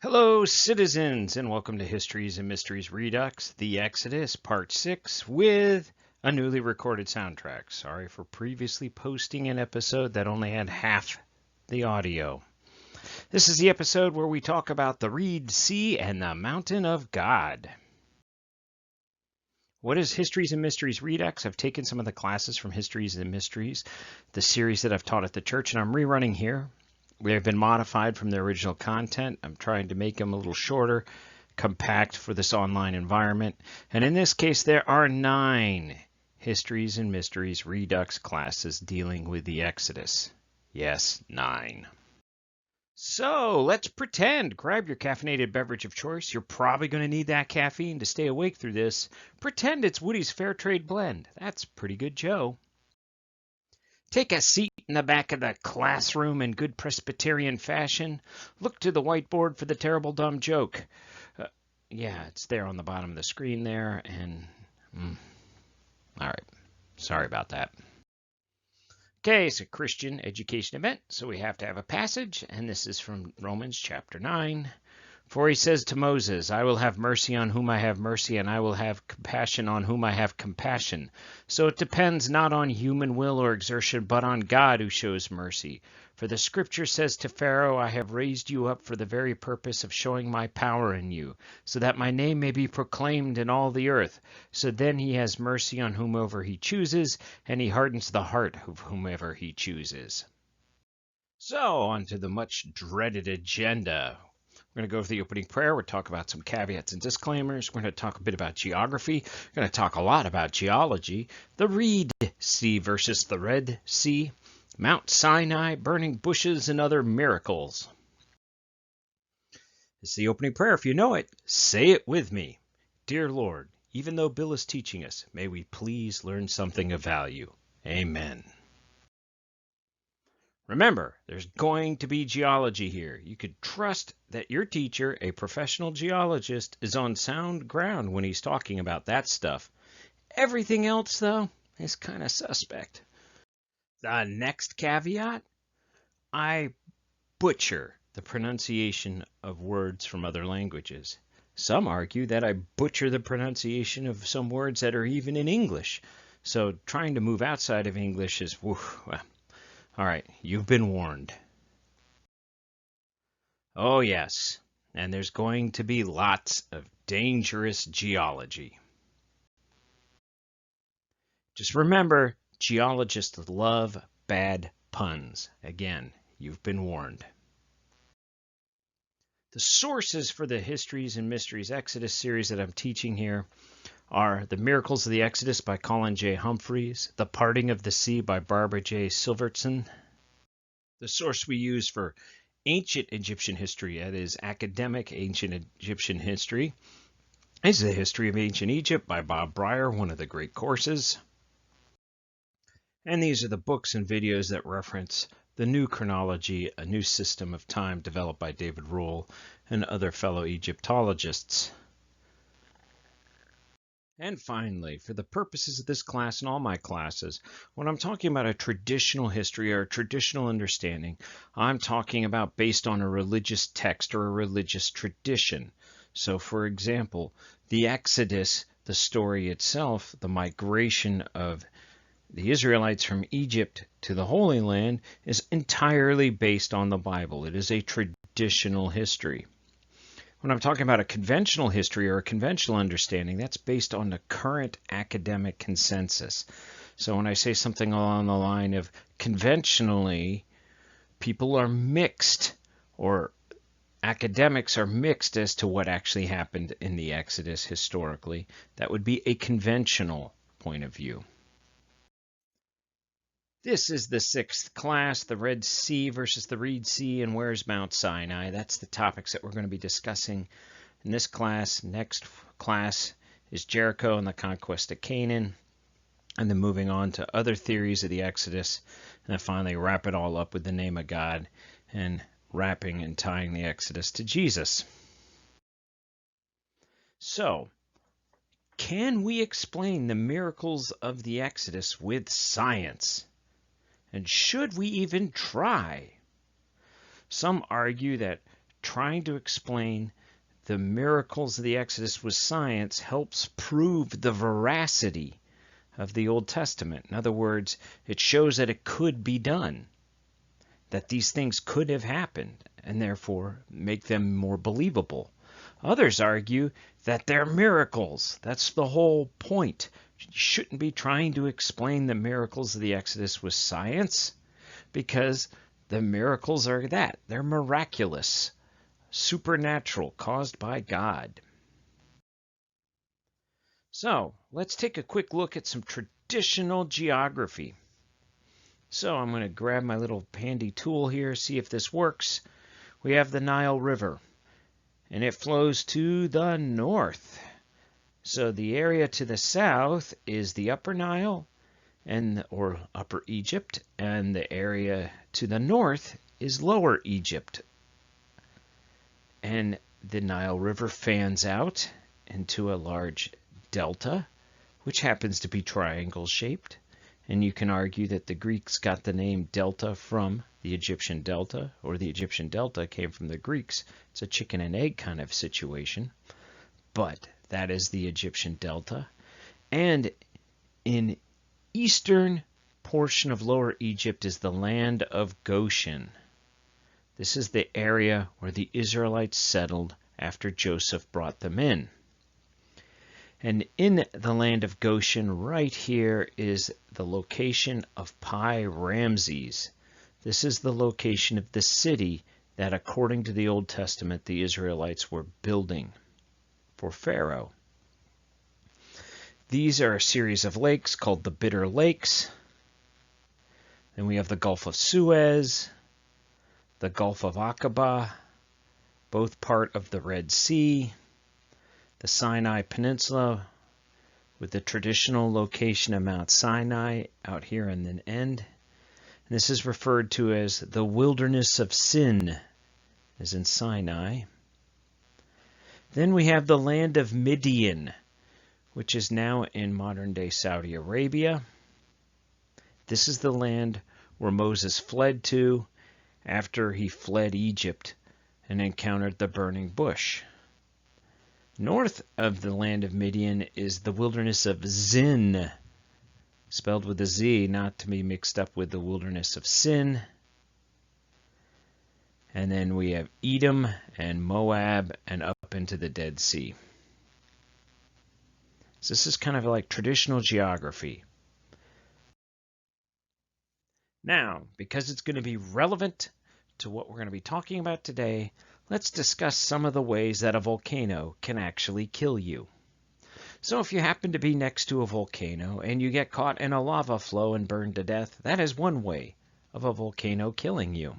Hello, citizens, and welcome to Histories and Mysteries Redux, The Exodus, Part 6, with a newly recorded soundtrack. Sorry for previously posting an episode that only had half the audio. This is the episode where we talk about the Reed Sea and the Mountain of God. What is Histories and Mysteries Redux? I've taken some of the classes from Histories and Mysteries, the series that I've taught at the church, and I'm rerunning here. They have been modified from their original content. I'm trying to make them a little shorter, compact for this online environment. And in this case, there are 9 Histories and Mysteries Redux classes dealing with the Exodus. Yes, 9. So let's pretend. Grab your caffeinated beverage of choice. You're probably going to need that caffeine to stay awake through this. Pretend it's Woody's Fair Trade Blend. That's pretty good, Joe. Take a seat in the back of the classroom in good Presbyterian fashion. Look to the whiteboard for the terrible dumb joke. Yeah, it's there on the bottom of the screen there, and... all right. Sorry about that. Okay, it's a Christian education event, so we have to have a passage, and this is from Romans chapter 9. For he says to Moses, I will have mercy on whom I have mercy, and I will have compassion on whom I have compassion. So it depends not on human will or exertion, but on God who shows mercy. For the scripture says to Pharaoh, I have raised you up for the very purpose of showing my power in you, so that my name may be proclaimed in all the earth. So then he has mercy on whomever he chooses, and he hardens the heart of whomever he chooses. So, on to the much dreaded agenda. We're going to go over the opening prayer. We'll talk about some caveats and disclaimers. We're going to talk a bit about geography. We're going to talk a lot about geology. The Reed Sea versus the Red Sea. Mount Sinai, burning bushes, and other miracles. It's the opening prayer. If you know it, say it with me. Dear Lord, even though Bill is teaching us, may we please learn something of value. Amen. Remember, there's going to be geology here. You could trust that your teacher, a professional geologist, is on sound ground when he's talking about that stuff. Everything else, though, is kind of suspect. The next caveat, I butcher the pronunciation of words from other languages. Some argue that I butcher the pronunciation of some words that are even in English. So trying to move outside of English is, well, all right, you've been warned. Oh, yes, and there's going to be lots of dangerous geology. Just remember, geologists love bad puns. Again, you've been warned. The sources for the Histories and Mysteries Exodus series that I'm teaching here are The Miracles of the Exodus by Colin J. Humphreys, The Parting of the Sea by Barbara J. Silvertson. The source we use for ancient Egyptian history, that is academic ancient Egyptian history, is The History of Ancient Egypt by Bob Breyer, one of the great courses. And these are the books and videos that reference the new chronology, a new system of time developed by David Rule and other fellow Egyptologists. And finally, for the purposes of this class and all my classes, when I'm talking about a traditional history or a traditional understanding, I'm talking about based on a religious text or a religious tradition. So, for example, the Exodus, the story itself, the migration of the Israelites from Egypt to the Holy Land, is entirely based on the Bible. It is a traditional history. When I'm talking about a conventional history or a conventional understanding, that's based on the current academic consensus. So when I say something along the line of conventionally, people are mixed, or academics are mixed as to what actually happened in the Exodus historically, that would be a conventional point of view. This is the 6th class, the Red Sea versus the Reed Sea, and where's Mount Sinai. That's the topics that we're going to be discussing in this class. Next class is Jericho and the conquest of Canaan, and then moving on to other theories of the Exodus, and then finally wrap it all up with the name of God and wrapping and tying the Exodus to Jesus. So, can we explain the miracles of the Exodus with science? And should we even try? Some argue that trying to explain the miracles of the Exodus with science helps prove the veracity of the Old Testament. In other words, it shows that it could be done, that these things could have happened, and therefore make them more believable. Others argue that they're miracles. That's the whole point. You shouldn't be trying to explain the miracles of the Exodus with science, because the miracles are that. They're miraculous, supernatural, caused by God. So, let's take a quick look at some traditional geography. So, I'm going to grab my little handy tool here, see if this works. We have the Nile River, and it flows to the north. So, the area to the south is the Upper Nile, or Upper Egypt, and the area to the north is Lower Egypt. And the Nile River fans out into a large delta, which happens to be triangle-shaped. And you can argue that the Greeks got the name delta from the Egyptian delta, or the Egyptian delta came from the Greeks. It's a chicken and egg kind of situation, but that is the Egyptian delta. And in eastern portion of Lower Egypt is the land of Goshen. This is the area where the Israelites settled after Joseph brought them in. And in the land of Goshen, right here, is the location of Pi Ramses. This is the location of the city that, according to the Old Testament, the Israelites were building for Pharaoh. These are a series of lakes called the Bitter Lakes. Then we have the Gulf of Suez, the Gulf of Aqaba, both part of the Red Sea, the Sinai Peninsula with the traditional location of Mount Sinai out here in the end. And this is referred to as the Wilderness of Sin, as in Sinai. Then we have the land of Midian, which is now in modern-day Saudi Arabia. This is the land where Moses fled to after he fled Egypt and encountered the burning bush. North of the land of Midian is the wilderness of Zin, spelled with a Z, not to be mixed up with the wilderness of Sin. And then we have Edom and Moab and up into the Dead Sea. So this is kind of like traditional geography. Now, because it's going to be relevant to what we're going to be talking about today, let's discuss some of the ways that a volcano can actually kill you. So if you happen to be next to a volcano and you get caught in a lava flow and burned to death, that is one way of a volcano killing you.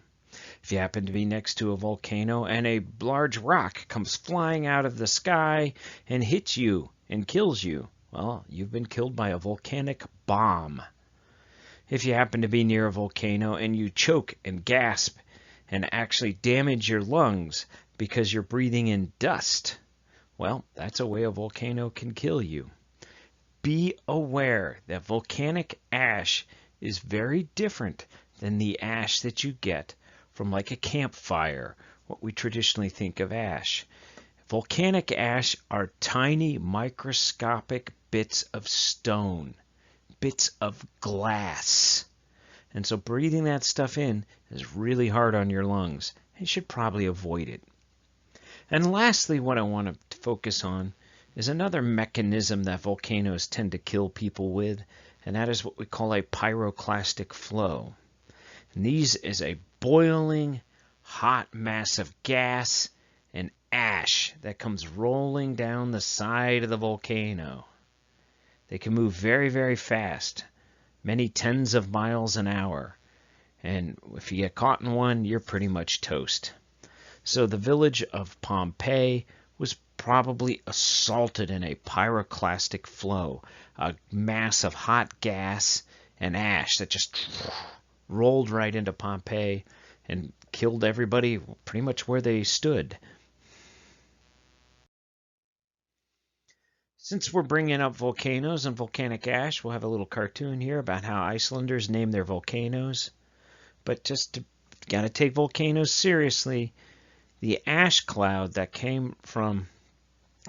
If you happen to be next to a volcano and a large rock comes flying out of the sky and hits you and kills you, well, you've been killed by a volcanic bomb. If you happen to be near a volcano and you choke and gasp and actually damage your lungs because you're breathing in dust, well, that's a way a volcano can kill you. Be aware that volcanic ash is very different than the ash that you get from like a campfire, what we traditionally think of ash. Volcanic ash are tiny microscopic bits of stone, bits of glass. And so breathing that stuff in is really hard on your lungs. You should probably avoid it. And lastly, what I want to focus on is another mechanism that volcanoes tend to kill people with, and that is what we call a pyroclastic flow. And these is a boiling, hot mass of gas and ash that comes rolling down the side of the volcano. They can move very, very fast, many tens of miles an hour. And if you get caught in one, you're pretty much toast. So the village of Pompeii was probably assaulted in a pyroclastic flow, a mass of hot gas and ash that just rolled right into Pompeii and killed everybody pretty much where they stood. Since we're bringing up volcanoes and volcanic ash, we'll have a little cartoon here about how Icelanders name their volcanoes. But got to take volcanoes seriously. The ash cloud that came from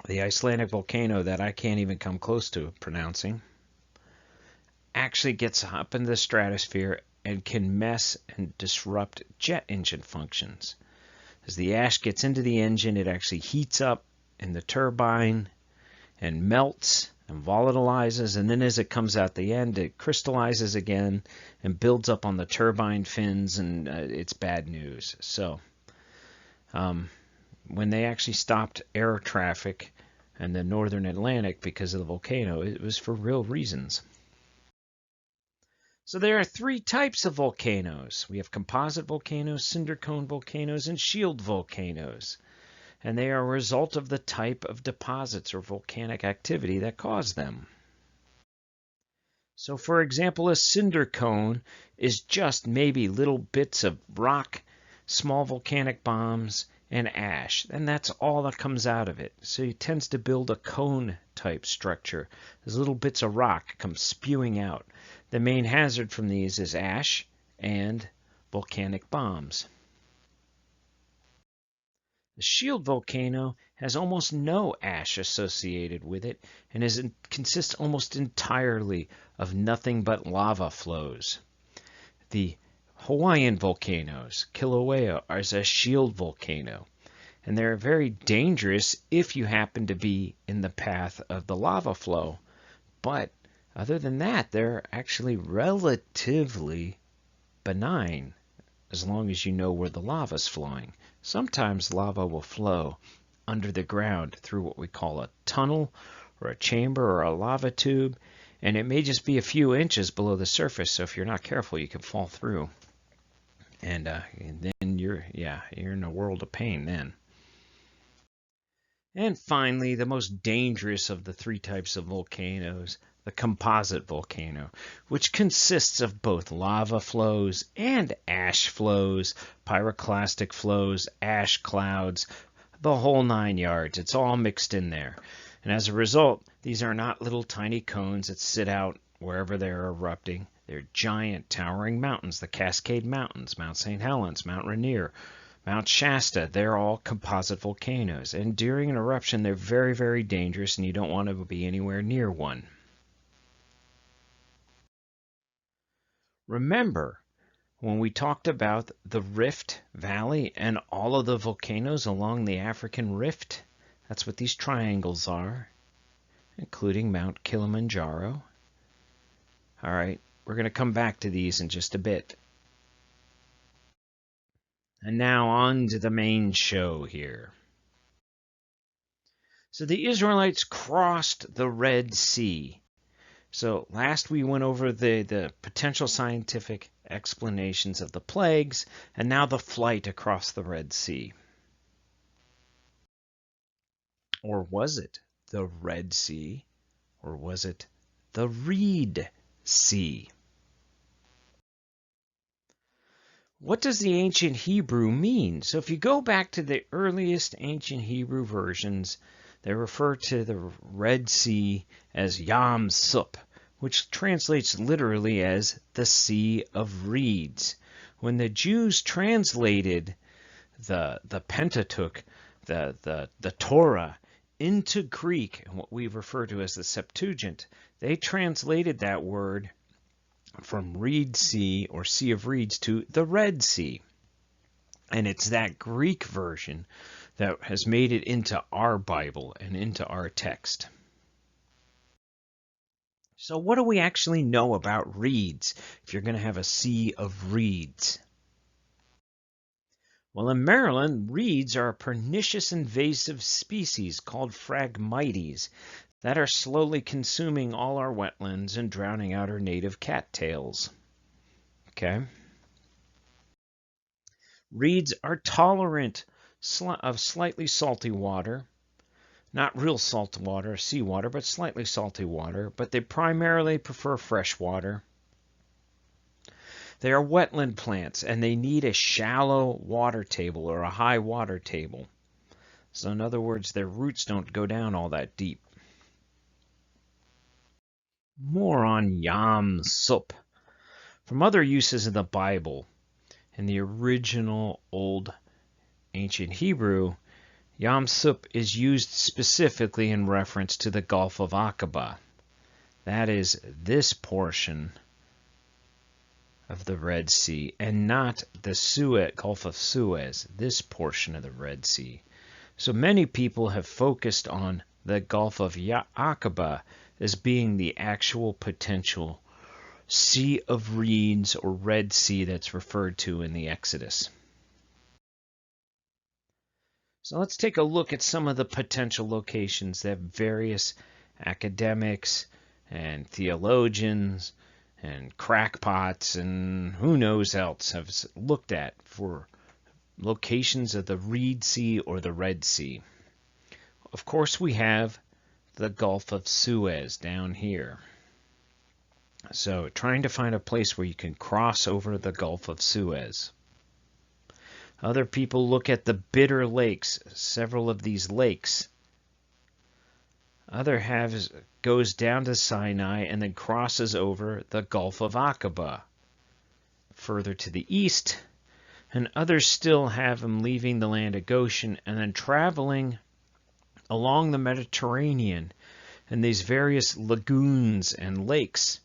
the Icelandic volcano that I can't even come close to pronouncing actually gets up in the stratosphere and can mess and disrupt jet engine functions. As the ash gets into the engine, it actually heats up in the turbine and melts and volatilizes, and then as it comes out the end, it crystallizes again and builds up on the turbine fins, and it's bad news. So when they actually stopped air traffic in the northern Atlantic because of the volcano, it was for real reasons. So there are three types of volcanoes. We have composite volcanoes, cinder cone volcanoes, and shield volcanoes. And they are a result of the type of deposits or volcanic activity that cause them. So for example, a cinder cone is just maybe little bits of rock, small volcanic bombs, and ash, and that's all that comes out of it. So it tends to build a cone type structure. Those little bits of rock come spewing out. The main hazard from these is ash and volcanic bombs. The shield volcano has almost no ash associated with it and consists almost entirely of nothing but lava flows. The Hawaiian volcanoes, Kilauea, is a shield volcano, and they're very dangerous if you happen to be in the path of the lava flow. But other than that, they're actually relatively benign as long as you know where the lava's flowing. Sometimes lava will flow under the ground through what we call a tunnel or a chamber or a lava tube, and it may just be a few inches below the surface, so if you're not careful, you can fall through. And then you're in a world of pain then. And finally, the most dangerous of the three types of volcanoes, the composite volcano, which consists of both lava flows and ash flows, pyroclastic flows, ash clouds, the whole 9 yards. It's all mixed in there. And as a result, these are not little tiny cones that sit out wherever they're erupting. They're giant towering mountains, the Cascade Mountains, Mount St. Helens, Mount Rainier, Mount Shasta. They're all composite volcanoes. And during an eruption, they're very, very dangerous, and you don't want to be anywhere near one. Remember, when we talked about the Rift Valley and all of the volcanoes along the African Rift, that's what these triangles are, including Mount Kilimanjaro. All right, we're going to come back to these in just a bit. And now on to the main show here. So the Israelites crossed the Red Sea. So last we went over the potential scientific explanations of the plagues, and now the flight across the Red Sea. Or was it the Red Sea? Or was it the Reed Sea? What does the ancient Hebrew mean? So if you go back to the earliest ancient Hebrew versions, they refer to the Red Sea as Yam Sup, which translates literally as the Sea of Reeds. When the Jews translated the Pentateuch, the Torah, into Greek, and what we refer to as the Septuagint, they translated that word from Reed Sea or Sea of Reeds to the Red Sea. And it's that Greek version that has made it into our Bible and into our text. So what do we actually know about reeds if you're going to have a sea of reeds? Well, in Maryland, reeds are a pernicious invasive species called Phragmites that are slowly consuming all our wetlands and drowning out our native cattails. Okay? Reeds are tolerant of slightly salty water. Not real salt water, seawater, but slightly salty water, but they primarily prefer fresh water. They are wetland plants, and they need a shallow water table or a high water table. So in other words, their roots don't go down all that deep. More on Yam Sup. From other uses in the Bible, in the original Old ancient Hebrew, Yam Sup is used specifically in reference to the Gulf of Aqaba. That is this portion of the Red Sea, and not the Gulf of Suez, this portion of the Red Sea. So many people have focused on the Gulf of Aqaba as being the actual potential Sea of Reeds or Red Sea that's referred to in the Exodus. So let's take a look at some of the potential locations that various academics and theologians and crackpots and who knows else have looked at for locations of the Reed Sea or the Red Sea. Of course, we have the Gulf of Suez down here. So trying to find a place where you can cross over the Gulf of Suez. Other people look at the Bitter Lakes, several of these lakes. Other halves goes down to Sinai and then crosses over the Gulf of Aqaba. Further to the east, and others still have them leaving the land of Goshen and then traveling along the Mediterranean and these various lagoons and lakes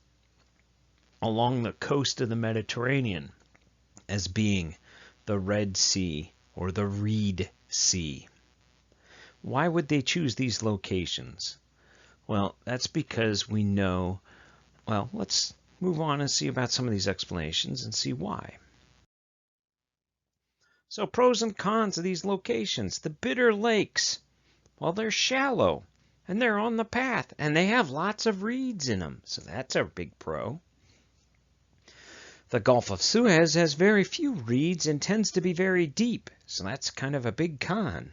along the coast of the Mediterranean as being the Red Sea or the Reed Sea. Why would they choose these locations? Well, that's because we know, well, let's move on and see about some of these explanations and see why. So pros and cons of these locations. The Bitter Lakes, well, they're shallow and they're on the path and they have lots of reeds in them. So that's a big pro. The Gulf of Suez has very few reeds and tends to be very deep, so that's kind of a big con.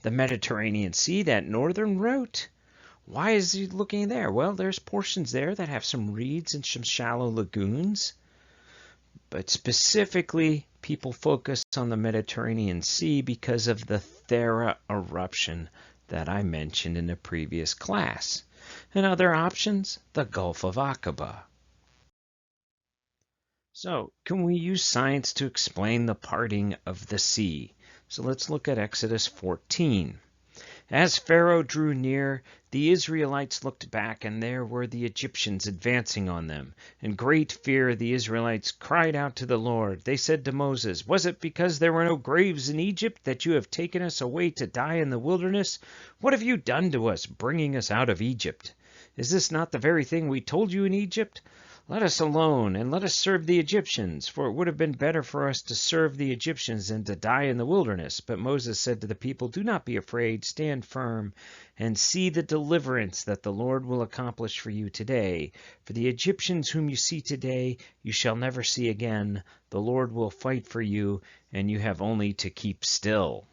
The Mediterranean Sea, that northern route, why is he looking there? Well, there's portions there that have some reeds and some shallow lagoons, but specifically people focus on the Mediterranean Sea because of the Thera eruption that I mentioned in the previous class. And other options, the Gulf of Aqaba. So, can we use science to explain the parting of the sea? So let's look at Exodus 14. As Pharaoh drew near, the Israelites looked back, and there were the Egyptians advancing on them. In great fear, the Israelites cried out to the Lord. They said to Moses, "Was it because there were no graves in Egypt that you have taken us away to die in the wilderness? What have you done to us, bringing us out of Egypt? Is this not the very thing we told you in Egypt? Let us alone, and let us serve the Egyptians, for it would have been better for us to serve the Egyptians than to die in the wilderness." But Moses said to the people, "Do not be afraid, stand firm, and see the deliverance that the Lord will accomplish for you today. For the Egyptians whom you see today, you shall never see again. The Lord will fight for you, and you have only to keep still."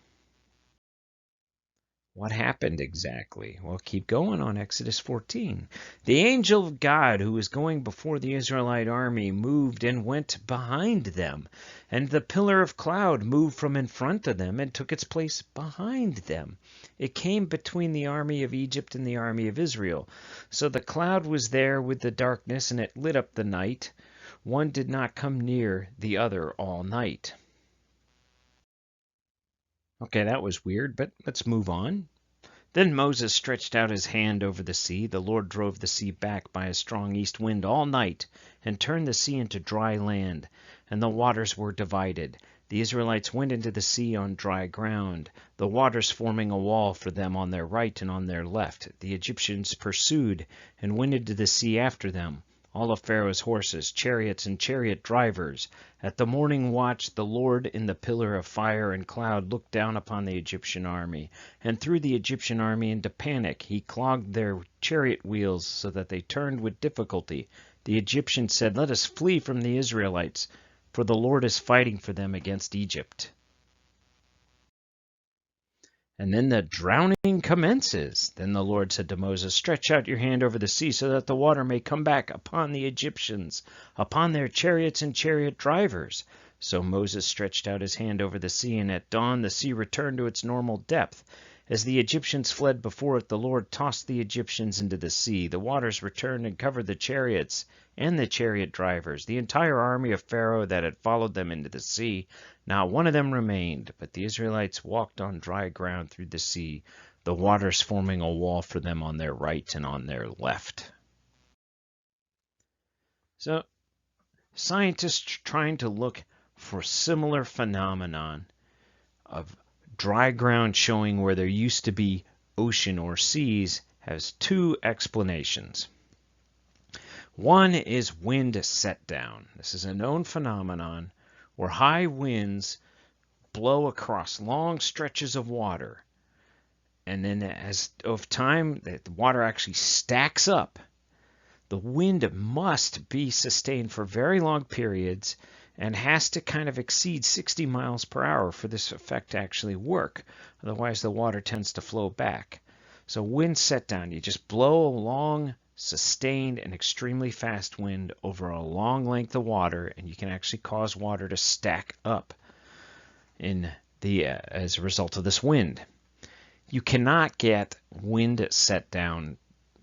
What happened exactly? Well, keep going on Exodus 14. The angel of God who was going before the Israelite army moved and went behind them, and the pillar of cloud moved from in front of them and took its place behind them. It came between the army of Egypt and the army of Israel. So the cloud was there with the darkness, and it lit up the night. One did not come near the other all night. Okay, that was weird, but let's move on. Then Moses stretched out his hand over the sea. The Lord drove the sea back by a strong east wind all night and turned the sea into dry land, and the waters were divided. The Israelites went into the sea on dry ground, the waters forming a wall for them on their right and on their left. The Egyptians pursued and went into the sea after them, all of Pharaoh's horses, chariots, and chariot drivers. At the morning watch, the Lord in the pillar of fire and cloud looked down upon the Egyptian army, and threw the Egyptian army into panic. He clogged their chariot wheels so that they turned with difficulty. The Egyptians said, "Let us flee from the Israelites, for the Lord is fighting for them against Egypt." And then the drowning commences. Then the Lord said to Moses, "Stretch out your hand over the sea so that the water may come back upon the Egyptians, upon their chariots and chariot drivers." So Moses stretched out his hand over the sea, and at dawn the sea returned to its normal depth. As the Egyptians fled before it, the Lord tossed the Egyptians into the sea. The waters returned and covered the chariots and the chariot drivers, the entire army of Pharaoh that had followed them into the sea. Not one of them remained, but the Israelites walked on dry ground through the sea, the waters forming a wall for them on their right and on their left. So, scientists are trying to look for similar phenomenon of dry ground showing where there used to be ocean or seas has two explanations. One is wind set down. This is a known phenomenon where high winds blow across long stretches of water, and then as of time the water actually stacks up. The wind must be sustained for very long periods and has to kind of exceed 60 miles per hour for this effect to actually work. Otherwise, the water tends to flow back. So wind set down, you just blow a long, sustained, and extremely fast wind over a long length of water, and you can actually cause water to stack up as a result of this wind. You cannot get wind set down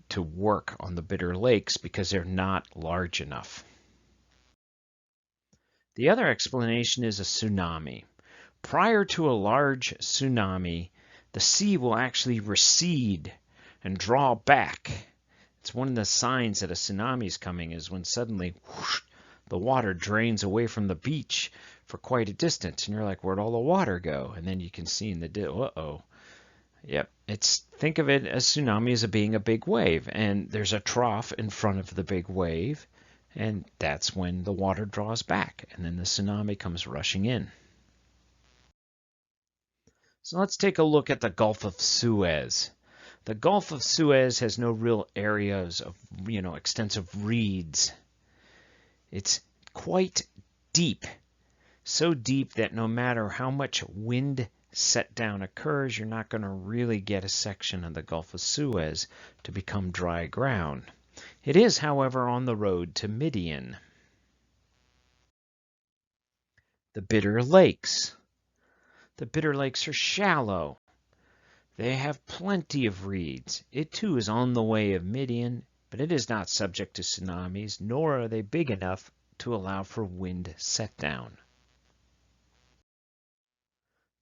to work on the Bitter Lakes because they're not large enough. The other explanation is a tsunami. Prior to a large tsunami, the sea will actually recede and draw back. It's one of the signs that a tsunami is coming is when suddenly whoosh, the water drains away from the beach for quite a distance, and you're like, where'd all the water go? And then you can see in the uh-oh. Yep, think of it as tsunami as being a big wave, and there's a trough in front of the big wave, and that's when the water draws back, and then the tsunami comes rushing in. So let's take a look at the Gulf of Suez. The Gulf of Suez has no real areas of, extensive reeds. It's quite deep, so deep that no matter how much wind set down occurs, you're not going to really get a section of the Gulf of Suez to become dry ground. It is, however, on the road to Midian. The Bitter Lakes. The Bitter Lakes are shallow. They have plenty of reeds. It too is on the way of Midian, but it is not subject to tsunamis, nor are they big enough to allow for wind set down.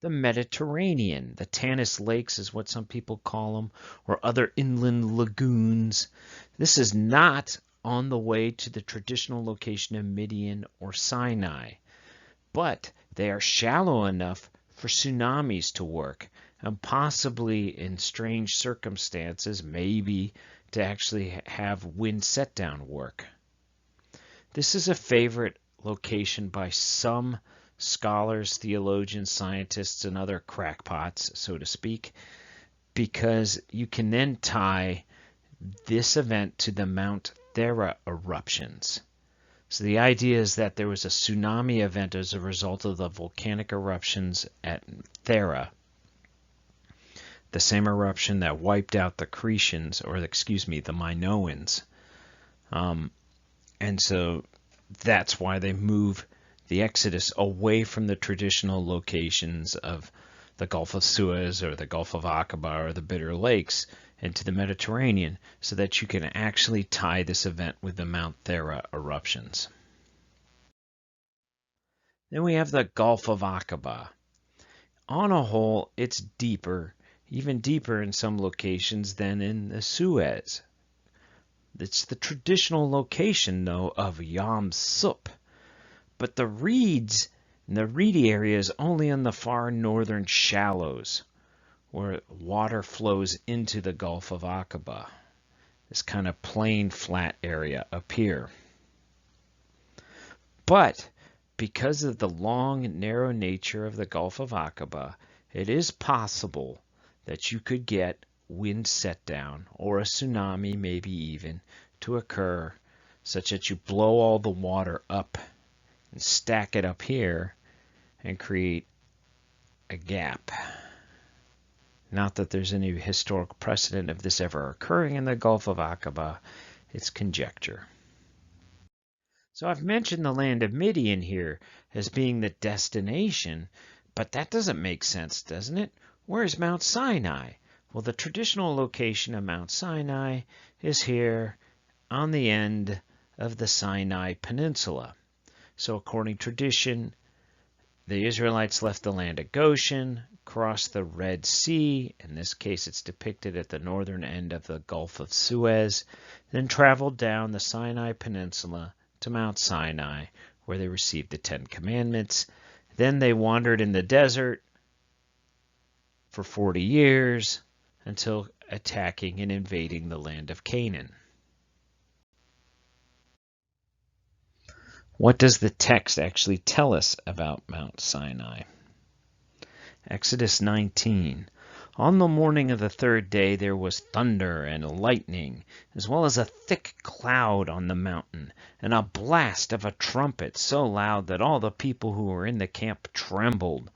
The Mediterranean, the Tanis Lakes is what some people call them, or other inland lagoons. This is not on the way to the traditional location of Midian or Sinai, but they are shallow enough for tsunamis to work, and possibly in strange circumstances, maybe to actually have wind set down work. This is a favorite location by some scholars, theologians, scientists, and other crackpots, so to speak, because you can then tie this event to the Mount Thera eruptions. So the idea is that there was a tsunami event as a result of the volcanic eruptions at Thera, the same eruption that wiped out the Cretians, or the Minoans. And so that's why they move the Exodus away from the traditional locations of the Gulf of Suez or the Gulf of Aqaba or the Bitter Lakes into the Mediterranean, so that you can actually tie this event with the Mount Thera eruptions. Then we have the Gulf of Aqaba. On a whole, it's deeper, even deeper in some locations than in the Suez. It's the traditional location, though, of Yam Sup. But the reeds and the reedy area is only in the far northern shallows, where water flows into the Gulf of Aqaba, this kind of plain, flat area up here. But because of the long and narrow nature of the Gulf of Aqaba, it is possible that you could get wind set down, or a tsunami maybe even, to occur, such that you blow all the water up and stack it up here and create a gap. Not that there's any historical precedent of this ever occurring in the Gulf of Aqaba. It's conjecture. So I've mentioned the land of Midian here as being the destination, but that doesn't make sense, doesn't it? where's Mount Sinai? Well, the traditional location of Mount Sinai is here on the end of the Sinai Peninsula. So according to tradition, the Israelites left the land of Goshen, crossed the Red Sea, in this case it's depicted at the northern end of the Gulf of Suez, then traveled down the Sinai Peninsula to Mount Sinai, where they received the Ten Commandments. Then they wandered in the desert for 40 years until attacking and invading the land of Canaan. What does the text actually tell us about Mount Sinai? Exodus 19. On the morning of the third day there was thunder and lightning, as well as a thick cloud on the mountain, and a blast of a trumpet so loud that all the people who were in the camp trembled.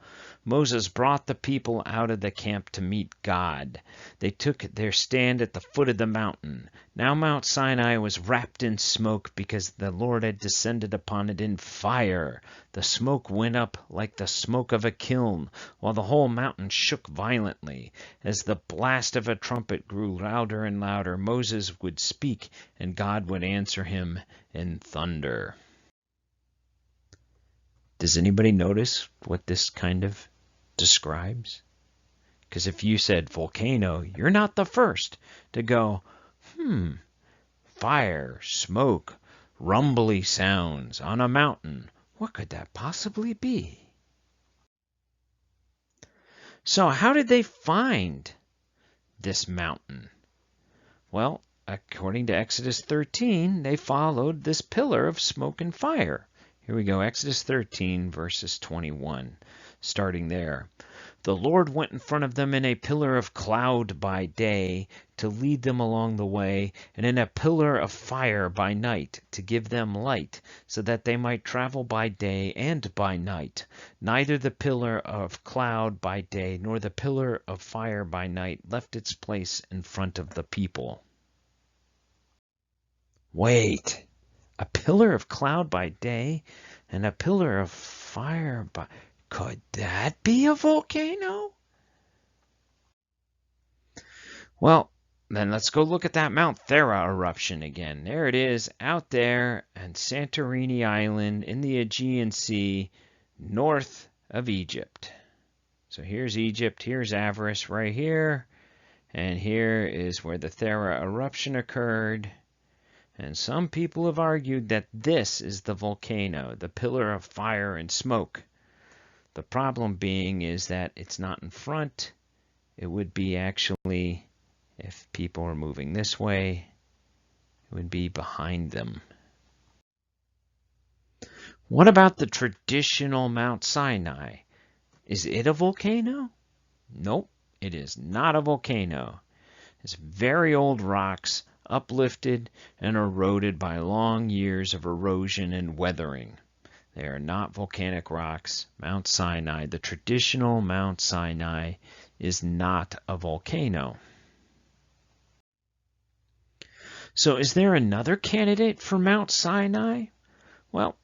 Moses brought the people out of the camp to meet God. They took their stand at the foot of the mountain. Now Mount Sinai was wrapped in smoke because the Lord had descended upon it in fire. The smoke went up like the smoke of a kiln, while the whole mountain shook violently. As the blast of a trumpet grew louder and louder, Moses would speak, and God would answer him in thunder. Does anybody notice what this kind of describes? Because if you said volcano, you're not the first to go, fire, smoke, rumbly sounds on a mountain. What could that possibly be? So how did they find this mountain? Well, according to Exodus 13, they followed this pillar of smoke and fire. Here we go, Exodus 13, verses 21, starting there. The Lord went in front of them in a pillar of cloud by day to lead them along the way, and in a pillar of fire by night to give them light, so that they might travel by day and by night. Neither the pillar of cloud by day nor the pillar of fire by night left its place in front of the people. Wait, a pillar of cloud by day and a pillar of fire by... Could that be a volcano? Well, then let's go look at that Mount Thera eruption again. There it is out there on Santorini Island in the Aegean Sea, north of Egypt. So here's Egypt, here's Avaris right here, and here is where the Thera eruption occurred. And some people have argued that this is the volcano, the pillar of fire and smoke. The problem being is that it's not in front. It would be actually, if people are moving this way, it would be behind them. What about the traditional Mount Sinai? Is it a volcano? Nope, it is not a volcano. It's very old rocks, uplifted and eroded by long years of erosion and weathering. They are not volcanic rocks. Mount Sinai, the traditional Mount Sinai, is not a volcano. So is there another candidate for Mount Sinai? Well,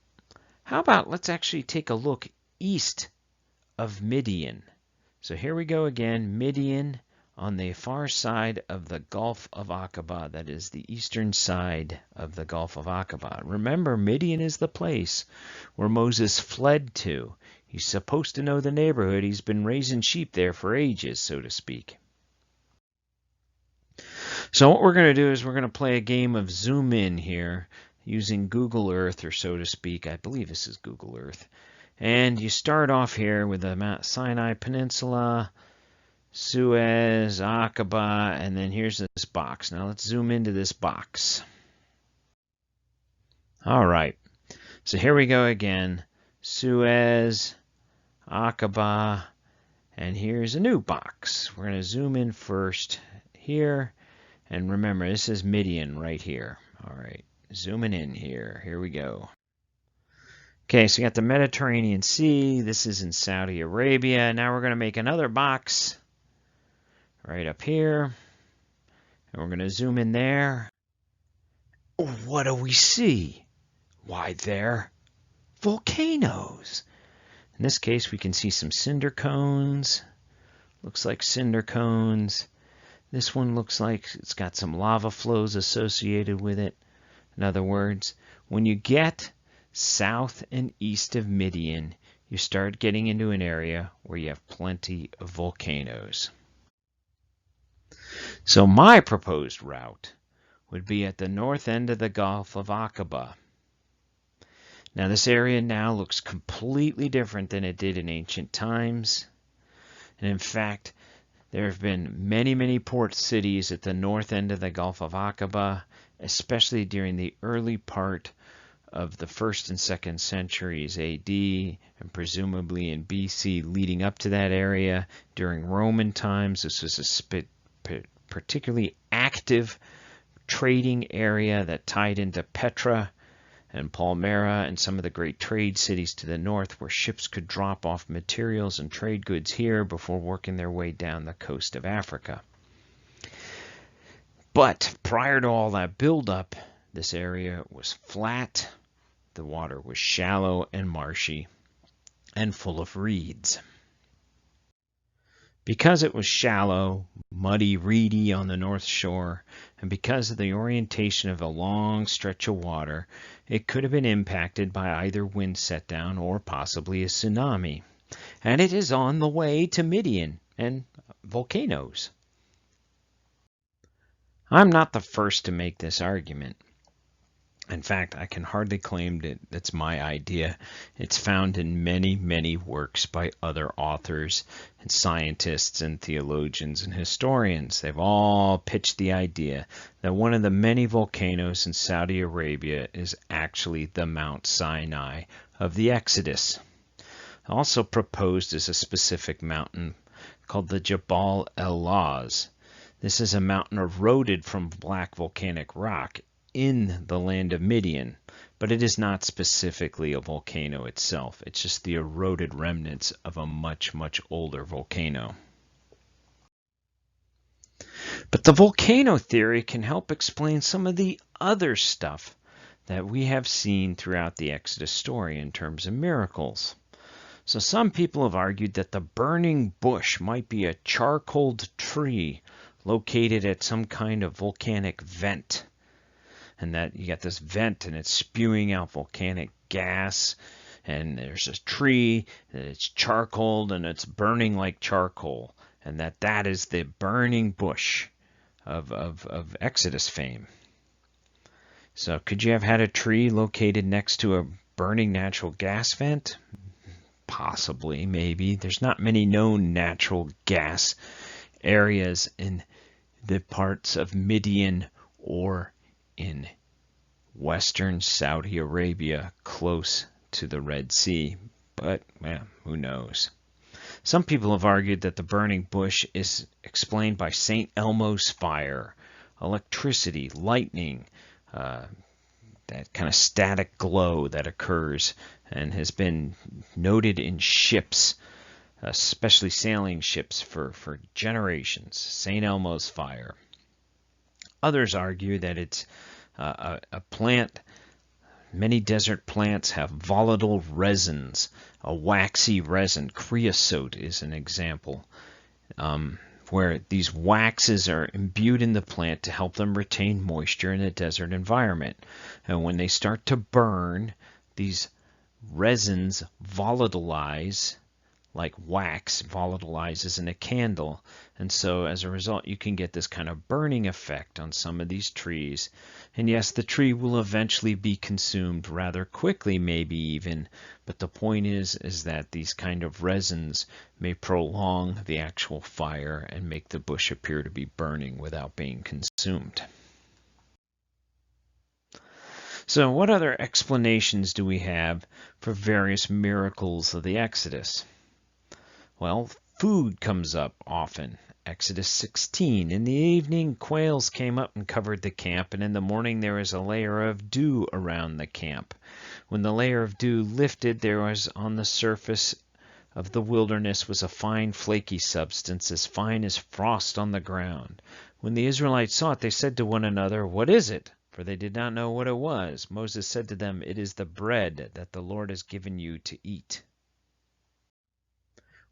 how about let's actually take a look east of Midian. So here we go again, Midian on the far side of the Gulf of Aqaba, that is the eastern side of the Gulf of Aqaba. Remember, Midian is the place where Moses fled to. He's supposed to know the neighborhood. He's been raising sheep there for ages, so to speak. So what we're going to do is we're going to play a game of zoom in here using Google Earth, or so to speak. I believe this is Google Earth. And you start off here with the Mount Sinai Peninsula, Suez, Aqaba, and then here's this box. Now let's zoom into this box. All right, so here we go again. Suez, Aqaba, and here's a new box. We're going to zoom in first here, and remember, this is Midian right here. All right, zooming in here. Here we go. Okay, so you got the Mediterranean Sea. This is in Saudi Arabia. Now we're going to make another box right up here, and we're going to zoom in there. What do we see? Why, they're volcanoes. In this case, we can see some cinder cones looks like cinder cones. This one looks like it's got some lava flows associated with it. In other words, when you get south and east of Midian, you start getting into an area where you have plenty of volcanoes. So my proposed route would be at the north end of the Gulf of Aqaba. Now this area now looks completely different than it did in ancient times. And in fact, there have been many, many port cities at the north end of the Gulf of Aqaba, especially during the early part of the 1st and 2nd centuries AD, and presumably in BC leading up to that area. During Roman times, this was a particularly active trading area that tied into Petra and Palmyra and some of the great trade cities to the north, where ships could drop off materials and trade goods here before working their way down the coast of Africa. But prior to all that buildup, this area was flat, the water was shallow and marshy, and full of reeds. Because it was shallow, muddy, reedy on the north shore, and because of the orientation of a long stretch of water, it could have been impacted by either wind set-down or possibly a tsunami. And it is on the way to Midian and volcanoes. I'm not the first to make this argument. In fact, I can hardly claim that it's my idea. It's found in many, many works by other authors and scientists and theologians and historians. They've all pitched the idea that one of the many volcanoes in Saudi Arabia is actually the Mount Sinai of the Exodus. Also proposed is a specific mountain called the Jabal el-Lawz. This is a mountain eroded from black volcanic rock in the land of Midian, but it is not specifically a volcano itself. It's just the eroded remnants of a much, much older volcano. But the volcano theory can help explain some of the other stuff that we have seen throughout the Exodus story in terms of miracles. So some people have argued that the burning bush might be a charcoaled tree located at some kind of volcanic vent. And that you got this vent and it's spewing out volcanic gas, and there's a tree and it's charcoaled and it's burning like charcoal, and that is the burning bush of Exodus fame. So could you have had a tree located next to a burning natural gas vent? Possibly, maybe. There's not many known natural gas areas in the parts of Midian or in western Saudi Arabia close to the Red Sea, but well, who knows? Some people have argued that the burning bush is explained by St. Elmo's fire, electricity, lightning, that kind of static glow that occurs and has been noted in ships, especially sailing ships, for generations. St. Elmo's fire. Others argue that it's a plant. Many desert plants have volatile resins, a waxy resin. Creosote is an example, where these waxes are imbued in the plant to help them retain moisture in a desert environment. And when they start to burn, these resins volatilize like wax volatilizes in a candle. And so as a result, you can get this kind of burning effect on some of these trees. And yes, the tree will eventually be consumed rather quickly, maybe even. But the point is that these kind of resins may prolong the actual fire and make the bush appear to be burning without being consumed. So what other explanations do we have for various miracles of the Exodus? Well, food comes up often. Exodus 16. In the evening, quails came up and covered the camp, and in the morning there was a layer of dew around the camp. When the layer of dew lifted, there was on the surface of the wilderness was a fine flaky substance, as fine as frost on the ground. When the Israelites saw it, they said to one another, "What is it?" For they did not know what it was. Moses said to them, "It is the bread that the Lord has given you to eat."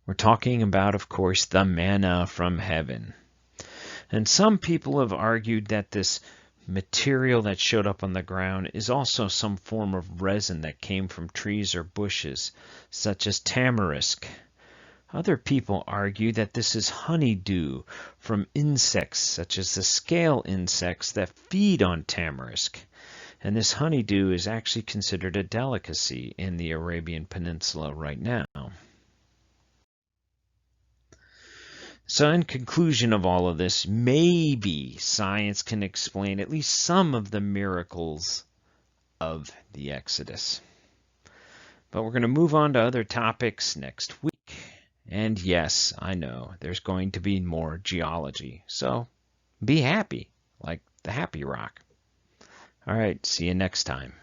We're talking about, of course, the manna from heaven. And some people have argued that this material that showed up on the ground is also some form of resin that came from trees or bushes, such as tamarisk. Other people argue that this is honeydew from insects, such as the scale insects that feed on tamarisk. And this honeydew is actually considered a delicacy in the Arabian Peninsula right now. So in conclusion of all of this, maybe science can explain at least some of the miracles of the Exodus. But we're going to move on to other topics next week. And yes, I know, there's going to be more geology. So be happy, like the Happy Rock. All right, see you next time.